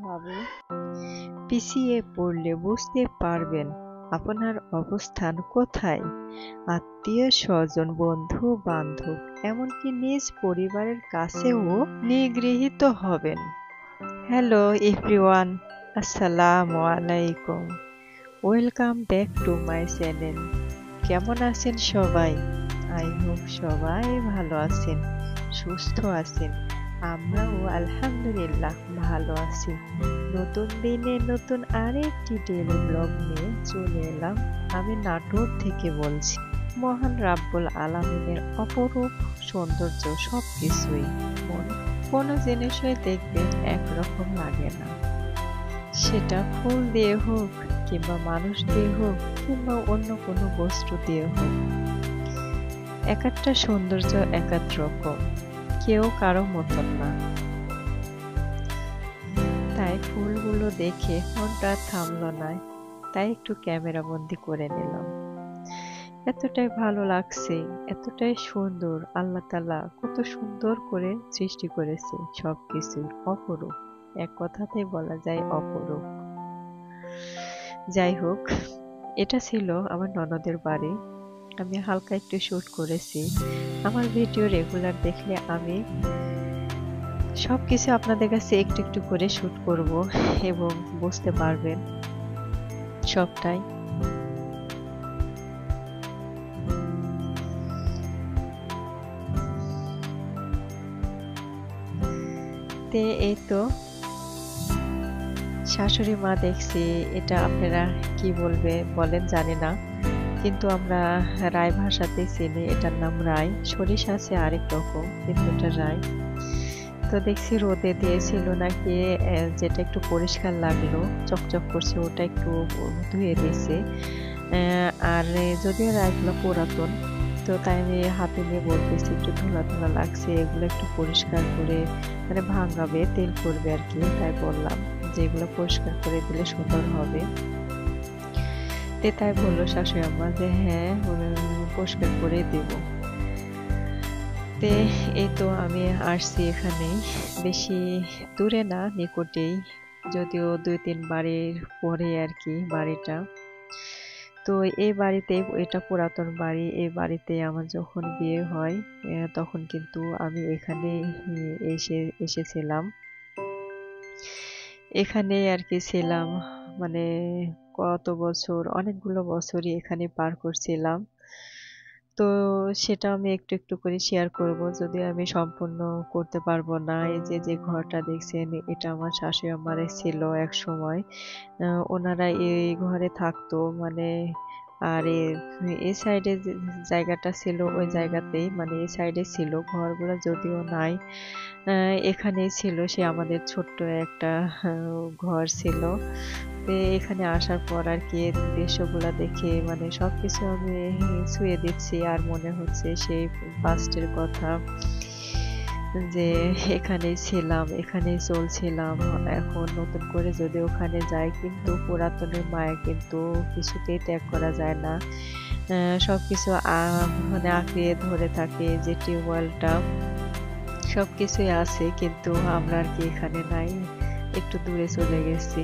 ভাবে পিছিয়ে পড়লে বুঝতে পারবেন আপনার অবস্থান কোথায়। আত্মীয় স্বজন, বন্ধু বান্ধব, এমনকি নিজ পরিবারের কাছেও নিগৃহীত হবেন। হ্যালো এভরিওয়ান, আসসালামু আলাইকুম। Welcome back to my channel. কেমন আছেন সবাই? আই হোপ সবাই ভালো আছেন, সুস্থ আছেন। আমরাও আলহামদুলিল্লাহ ভালো আছি। নতুন দিনে নতুন আরেকটি ডেইলি ব্লগ নিয়ে চলে এলাম। আমি নাটোর থেকে বলছি। মহান রাব্বুল আলামিনের অপরূপ সৌন্দর্য সবকিছুই, কোনো জিনিসই দেখবেন একরকম লাগে না। সেটা ফুল দিয়ে হোক, কিংবা মানুষ দিয়ে হোক, কিংবা অন্য কোনো বস্তু দিয়ে হোক, এক একটা সৌন্দর্য এক এক রকম, কেউ কারো মতন না। তাই ফুলগুলো দেখে মনটা থামলো না, তাই একটু ক্যামেরা বন্দি করে নিলাম। এতটাই ভালো লাগছে, এতটাই সুন্দর। আল্লাহ তাআলা কত সুন্দর করে সৃষ্টি করেছে, সবকিছু অপরূপ, এক কথাতেই বলা যায় অপরূপ। যাই হোক, এটা ছিল আমার ননদের বাড়ি। আমি হালকা একটু শুট করেছি। আমার ভিডিও রেগুলার দেখলে আমি সবকিছু আপনাদের কাছে একটু একটু করে শুট করব এবং বুঝতে পারবেন সবটাই। তে এই তো শাশুড়ি মা দেখছি, এটা আপনারা কি বলেন জানি না, কিন্তু আমরা রায় ভাষাতে চিনি, এটার নাম রায়। সরিষা আছে আরেক রকম, কিন্তু এটা রায়। তো দেখছি রোদে দিয়েছিল নাকি, যেটা একটু পরিষ্কার লাগলো, চকচক করছে, ওটা একটু ধুয়ে দিয়েছে। আর যদিও রায়গুলো পুরাতন, তো তাই আমি হাতে নিয়ে বলতেছি একটু ধুলা ধুলা লাগছে, এগুলো একটু পরিষ্কার করে মানে ভাঙাবে, তেল করবে আর কি। তাই বললাম যে এগুলো পরিষ্কার করে দিলে সুন্দর হবে। তাই বললো শাশুড়ি আম্মা যে হ্যাঁ পরিষ্কার করে দেব। এই তো আমি আসছি এখানে, বেশি দূরে না, নিকটেই, যদিও 2-3 বাড়ির পরে আর কি বাড়িটা। তো এই বাড়িতে, এটা পুরাতন বাড়ি, এই বাড়িতে আমার যখন বিয়ে হয় তখন কিন্তু আমি এখানে এসেছিলাম, এখানে আর কি ছিলাম। মানে কত বছর, অনেকগুলো বছরই এখানে পার করছিলাম। তো সেটা আমি একটু একটু করে শেয়ার করব, যদিও আমি সম্পূর্ণ করতে পারবো না। এই যে ঘরটা দেখছেন, এটা আমার শাশুড়ি আমারে ছিল এক সময়। ওনারা এই ঘরে থাকতো, মানে আর এই সাইডে যে জায়গাটা ছিল, ওই জায়গাতেই, মানে এই সাইডে ছিল ঘরগুলো, যদিও নাই এখানেই ছিল। সে আমাদের ছোট্ট একটা ঘর ছিল। এখানে আসার পর আর কি দৃশ্যগুলা দেখে মানে সবকিছু আমি ছুঁয়ে দিচ্ছি, আর মনে হচ্ছে সেই পাস্টের কথা, যে এখানেই ছিলাম, এখানেই চলছিলাম। এখন নতুন করে যদি ওখানে যাই, কিন্তু পুরাতনের মায়া কিন্তু কিছুতেই ত্যাগ করা যায় না। সবকিছু মানে আঁকড়িয়ে ধরে থাকে, যে টিউবওয়েলটা সবকিছুই আছে, কিন্তু আমরা আর কি এখানে নাই, একটু দূরে চলে গেছি।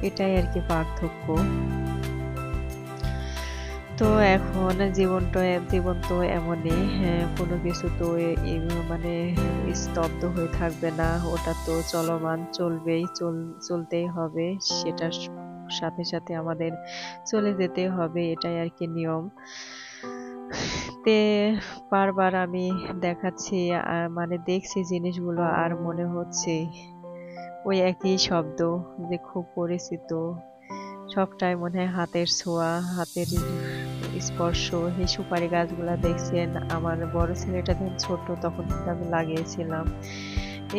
এটাই আর কি পার্থক্য। তো এখন জীবন তো এমনই, কোনো কিছু তো মানে স্তব্ধ হয়ে থাকবে না, ওটা তো চলমান, চলতেই হবে, সেটার সাথে সাথে আমাদের চলে যেতে হবে, এটাই আর কি নিয়ম। বারবার আমি দেখাচ্ছি, মানে দেখছি জিনিসগুলো, আর মনে হচ্ছে ওই একই শব্দ, যে খুব পরিচিত, সবটাই মনে হয় হাতের ছোঁয়া, হাতের স্পর্শ। এই সুপারি গাছগুলা দেখছেন, আমার বড় ছেলেটা যখন ছোট তখন কিন্তু আমি লাগিয়েছিলাম।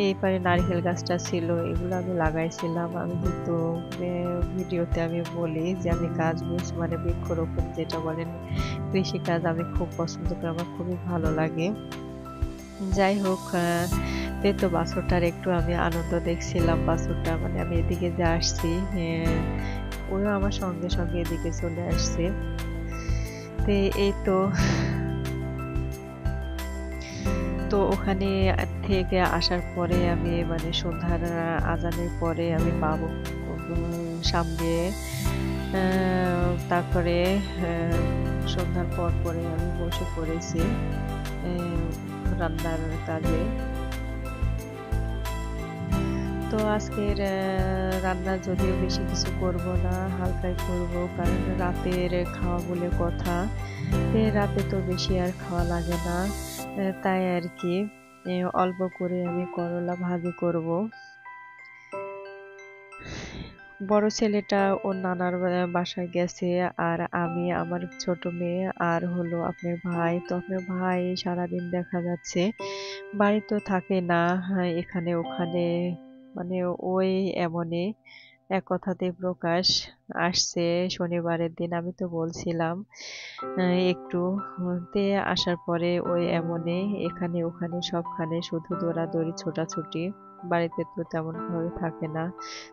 এই পারে নারকেল গাছটা ছিল, এগুলো আমি লাগাইছিলাম। আমি কিন্তু ভিডিওতে আমি বলি যে আমি মানে বৃক্ষরোপণ যেটা বলেন, কৃষিকাজ আমি খুব পছন্দ করি, আমার খুবই ভালো লাগে। যাই হোক, তো বাছুরটার একটু আমি আনন্দ দেখছিলাম। বাছুরটা মানে আমি এদিকে যে আসছি, ওরা আমার সঙ্গে সঙ্গে এদিকে চলে আসছে। এই তো তো ওখানে থেকে আসার পরে আমি মানে সন্ধ্যার আজানের পরে আমি বাবু সামনে তারপরে সন্ধ্যার পর পরে আমি বসে পড়েছি রান্নার কাজে। তো আজকের রান্না যদিও বেশি কিছু করব না, হালকাই করব, কারণ রাতের খাওয়া বলে কথা, রাতে তো বেশি আর খাওয়া লাগে না, তাই আর কি অল্প করে আমি করলা ভাজি করব। বড় ছেলেটা ওর নানার বাসায় গেছে, আর আমি আমার ছোট মেয়ে আর হলো আপনার ভাই। তো আপনার ভাই সারাদিন দেখা যাচ্ছে বাড়িতে থাকে না, এখানে ওখানে, মানে ওই এমনই এক কথাতে প্রকাশ। আসছে শনিবারের দিন, আমি তো বলছিলাম একটু তে আসার পরে ওই এমনই এখানে ওখানে সবখানে শুধু দৌড়াদৌড়ি ছোটাছুটি, বাড়িতে তো তেমন ভাবে থাকে না,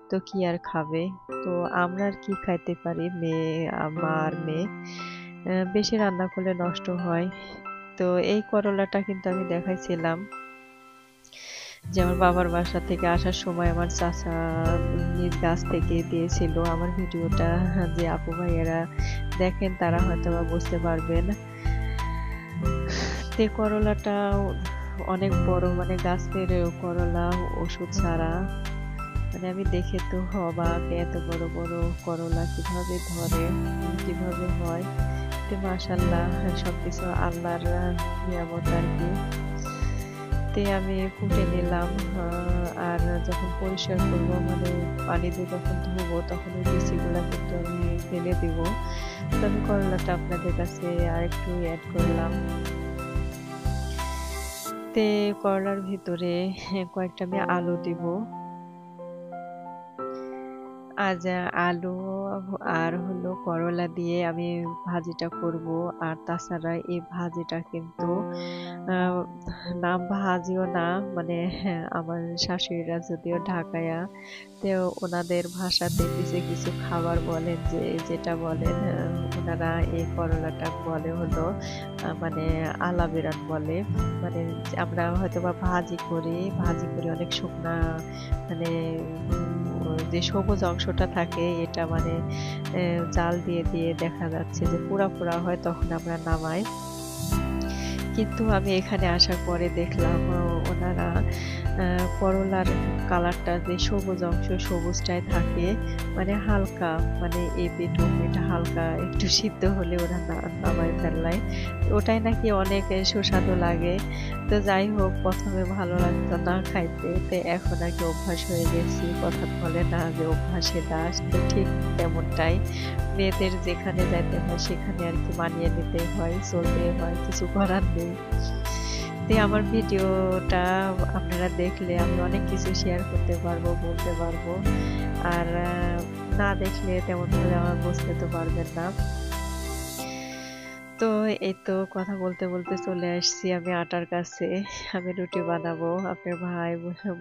তো কি আর খাবে। তো আমরা আর কি খাইতে পারি, মেয়ে মা আর মেয়ে, বেশি রান্না করলে নষ্ট হয়। তো এই করলাটা কিন্তু আমি দেখাইছিলাম যে আমার বাবার বাসা থেকে আসার সময় আমার চাচা নিজ গাছ থেকে দিয়েছিল। আমার ভিডিওটা যে আপু ভাইয়েরা দেখেন তারা হয়তো বা বুঝতে পারবেন। তে করলাটা অনেক বড়, মানে গাছের করলা, ওষুধ ছাড়া, মানে আমি দেখে তো অবাক, এত বড় বড় করলা কিভাবে ধরে, কিভাবে হয়। তো মাশাআল্লাহ সবকিছু আল্লাহর নিয়ামত আর কি। তে আমি কুটে নিলাম, আর যখন পরিষ্কার করবো, মানে পানি দিয়ে যখন ধুবো, তখন ওই বিচিগুলা কিন্তু আমি ফেলে দিব। তো আমি করলাটা আপনাদের কাছে আর একটু অ্যাড করলাম। তে করলার ভিতরে কয়েকটা আমি আলু দিব। আজ আলু আর হলো করলা দিয়ে আমি ভাজিটা করব। আর তাছাড়া এই ভাজিটা কিন্তু নাম ভাজিও না, মানে আমার শাশুড়িরা যদিও ঢাকায়া, তো ওনাদের ভাষাতে কিছু কিছু খাবার বলেন, যে যেটা বলেন ওনারা এই করলাটা বলে হলো মানে আলা বেরান বলে। মানে আমরা হয়তো বা ভাজি করি অনেক শুকনা, মানে যে সবুজ অংশটা থাকে এটা মানে জাল দিয়ে দিয়ে দেখা যাচ্ছে যে পুরা পুরা হয়, তখন আমরা নামাই। কিন্তু আমি এখানে আসার পরে দেখলাম ওনারা করলার কালারটা যে সবুজ অংশ সবুজটাই থাকে, মানে হালকা, মানে এটা হালকা একটু সিদ্ধ হলে ওরা নামায় ফেললাই, ওটাই নাকি অনেক সুস্বাদু লাগে। তো যাই হোক, প্রথমে ভালো লাগতো না খাইতে, তো এখন আর কি অভ্যাস হয়ে গেছি। কথা বলে না যে অভ্যাসে দাস, তো ঠিক তেমনটাই মেয়েদের যেখানে যাইতে হয় সেখানে আর কি মানিয়ে নিতে হয়, চলতে হয়, কিছু করার নেই। আমার ভিডিওটা আপনারা দেখলে আমি অনেক কিছু শেয়ার করতে পারবো, বলতে পারবো, আর না দেখলে তেমন ভাবে আমার বুঝতে তো পারবেন না। তো এই তো কথা বলতে বলতে চলে আসছি আমি আটার কাছে। আমি রুটি বানাবো। আপনার ভাই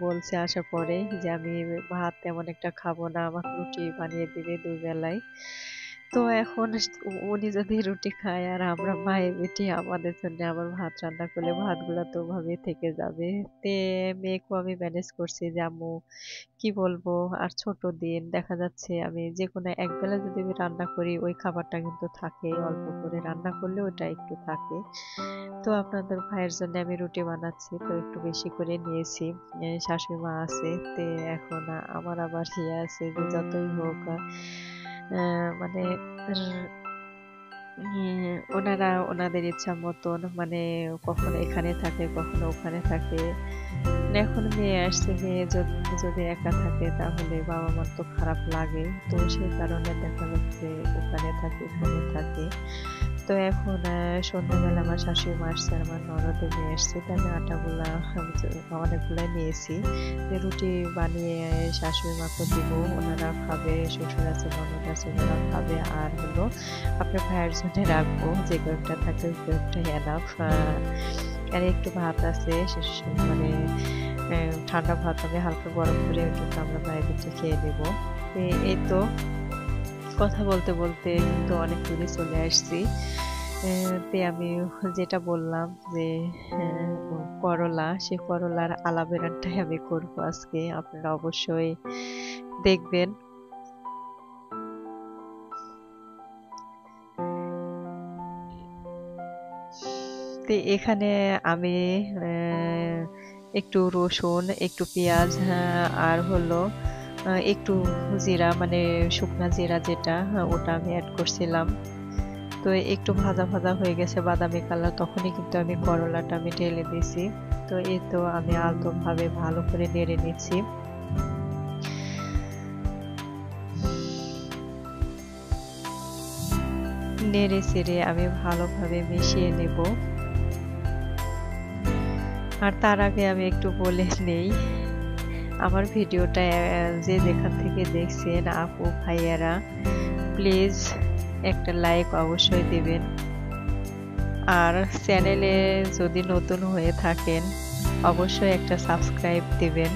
বলছে আসার পরে যে আমি ভাত তেমন একটা খাবো না, আমাকে রুটি বানিয়ে দিবে দুই বেলায়। তো এখন উনি যদি রুটি খায় আর আমরা মায়ে বেটি আমাদের জন্য আবার ভাত রান্না করলে ভাতগুলা তো ওভাবে থেকে যাবে। তে মেয়েকেও আমি ম্যানেজ করছি যে আম্মু কি বলবো, আর ছোট দিন দেখা যাচ্ছে আমি যে কোনো এক বেলা যদি আমি রান্না করি ওই খাবারটা কিন্তু থাকে, অল্প করে রান্না করলে ওটা একটু থাকে। তো আপনাদের ভাইয়ের জন্য আমি রুটি বানাচ্ছি, তো একটু বেশি করে নিয়েছি। শাশুড়ি মা আছে, তে এখন আমার আবার আছে যে যতই হোক মানে ওনারা ওনাদের ইচ্ছা মতন, মানে কখনো এখানে থাকে কখনো ওখানে থাকে। এখন মেয়ে আসছে, মেয়ে যদি একা থাকে তাহলে বাবা মার তো খারাপ লাগে, তো সেই কারণে দেখা যাচ্ছে ওখানে থাকে এখানে থাকে। তো এখন সন্ধ্যাবেলা আমার শাশুড়ি মা আসছে আর আমার ননদের মেয়ে আসছে, তো আমি আটাগুলা অনেকগুলাই নিয়েছি, রুটি বানিয়ে শাশুড়ি মাকে দিব, ওনারা খাবে, শ্বশুর আছে ননদ আছে ওনারা খাবে, আর হলো আপনার ভাইয়ের জন্য রাখবো, যে কয়েকটা থাকে ওই কয়েকটাই এনাফ। আর একটু ভাত আছে, মানে ঠান্ডা ভাত আমি হালকা গরম করে কিন্তু আমরা বাইরে খেয়ে নেব। এই তো কথা বলতে বলতে কিন্তু অনেক দূরে চলে আসছি। তে আমি যেটা বললাম যে করলা, সে করলার আলাবেরাটাই আমি করব আজকে, আপনারা অবশ্যই দেখবেন। তো এখানে আমি একটু রসুন, একটু পেঁয়াজ, আর হলো একটু জিরা, মানে শুকনা জিরা যেটা, ওটা আমি অ্যাড করছিলাম। তো একটু ভাজা ভাজা হয়ে গেছে বাদামি কালার, তখনই কিন্তু আমি করলাটা আমি ঢেলে দিয়েছি। তো এই তো আমি আলতো ভাবে ভালো করে নেড়ে নিচ্ছি। নেড়ে চেড়ে আমি ভালোভাবে মিশিয়ে নেব। আর তার আগে আমি একটু বলে নেই, আমার ভিডিওটা যে যেখান থেকে দেখছেন আপু ভাইয়ারা, প্লিজ একটা লাইক অবশ্যই দিবেন। আর চ্যানেলে যদি নতুন হয়ে থাকেন অবশ্যই একটা সাবস্ক্রাইব দিবেন।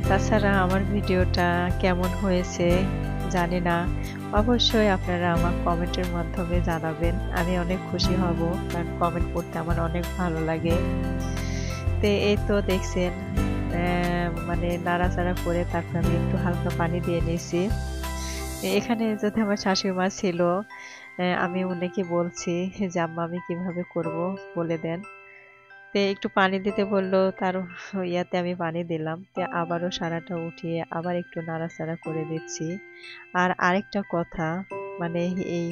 তাছাড়া আমার ভিডিওটা কেমন হয়েছে জানি না, অবশ্যই আপনারা আমার কমেন্টের মাধ্যমে জানাবেন, আমি অনেক খুশি হব, কারণ কমেন্ট করতে আমার অনেক ভালো লাগে। তো এই তো দেখছেন মানে নাড়াচাড়া করে তারপর আমি একটু হালকা পানি দিয়ে নিয়েছি। এখানে যদি আমার শাশুড়ি মা ছিল, আমি উনাকে বলছি যে আম্মা আমি কিভাবে করব বলে দেন। তে একটু পানি দিতে বললো, তার ইয়াতে আমি পানি দিলাম। তে আবারও সারাটা উঠিয়ে আবার একটু নাড়াচাড়া করে দিচ্ছি। আর আরেকটা কথা, মানে এই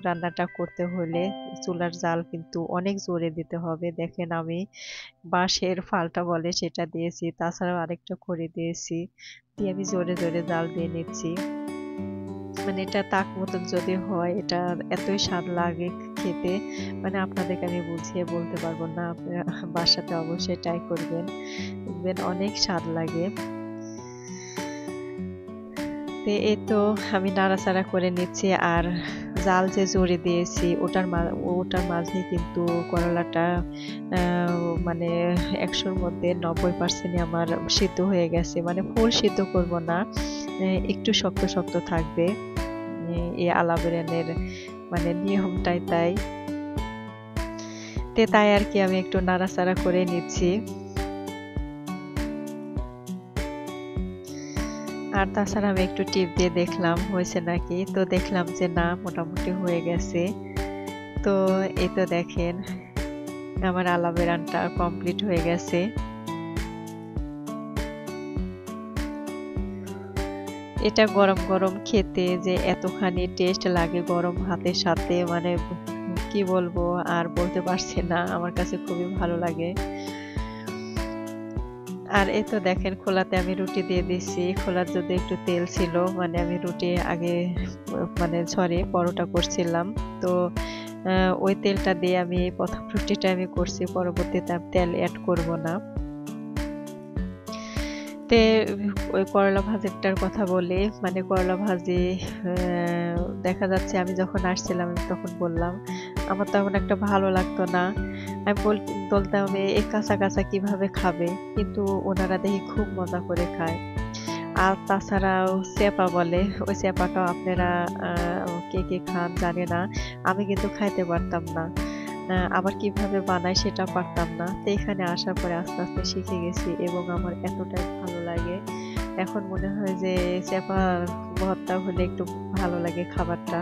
রান্নাটা করতে হলে চুলার জাল কিন্তু অনেক জোরে দিতে হবে। দেখেন আমি বাঁশের ফালটা বলে সেটা দিয়েছি, তাছাড়াও আরেকটা খড়ি দিয়েছি, দিয়ে আমি জোরে জোরে জাল দিয়ে নিচ্ছি। মানে এটা তাক মতন যদি হয়, এটা এতই স্বাদ লাগে খেতে, মানে আপনাদেরকে আমি বুঝিয়ে বলতে পারবো না। আপনারা বাসাতে অবশ্যই ট্রাই করবেন, দেখবেন অনেক স্বাদ লাগে। তো এই তো আমি নাড়াচাড়া করে নিচ্ছি। আর জাল যে জড়িয়ে দিয়েছি ওটার মাঝে কিন্তু করলাটা মানে 100-র মধ্যে 90% আমার সিদ্ধ হয়ে গেছে, মানে ফুল সিদ্ধ করব না, একটু শক্ত শক্ত থাকবে। এই আলাবেরানের মানে নিয়মটাই তাই। তাই আর কি আমি একটু নাড়াচাড়া করে নিচ্ছি। আর তাছাড়া আমি একটু টিপ দিয়ে দেখলাম হয়েছে নাকি, তো দেখলাম যে না, মোটামুটি হয়ে গেছে। তো এই তো দেখেন আমার আলাবেরানটা কমপ্লিট হয়ে গেছে। এটা গরম গরম খেতে যে এতখানি টেস্ট লাগে গরম ভাতের সাথে, মানে কি বলবো আর বলতে পারছি না, আমার কাছে খুবই ভালো লাগে। আর এই তো দেখেন খোলাতে আমি রুটি দিয়ে দিছি। খোলার যদি একটু তেল ছিল, মানে আমি রুটি আগে মানে সরি পরোটা করছিলাম, তো ওই তেলটা দিয়ে আমি প্রথম রুটিটা আমি করছি, পরবর্তীতে তেল অ্যাড করব না। তে ওই করলা ভাজিটার কথা বলি, মানে করলা ভাজি দেখা যাচ্ছে আমি যখন আসছিলাম তখন বললাম আমার তেমন একটা ভালো লাগতো না। আমি বলতাম এই কাঁচা কাঁচা কিভাবে খাবে, কিন্তু ওনারা দেখি খুব মজা করে খায়। আর তাছাড়াও চেপা বলে, ওই চেপাটাও আপনারা কে কে খান জানি না, আমি কিন্তু খাইতে পারতাম না। আবার কিভাবে বানায় সেটা পারতাম না। তো এখানে আসার পরে আস্তে আস্তে শিখে গেছি এবং আমার এতটাই ভালো লাগে, এখন মনে হয় যে চেপার ভর্তা হলে একটু ভালো লাগে খাবারটা।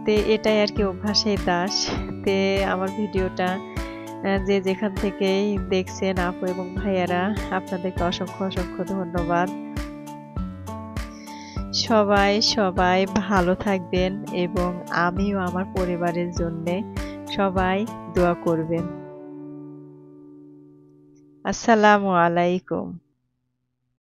তো এটাই আর কি, অভ্যাসের দাস। তে আমার ভিডিওটা যে যেখান থেকেই দেখছেন আপু এবং ভাইয়ারা, আপনাদেরকে অসংখ্য অসংখ্য ধন্যবাদ। সবাই সবাই ভালো থাকবেন এবং আমিও আমার পরিবারের জন্যে সবাই দোয়া করবেন। আসসালামু আলাইকুম।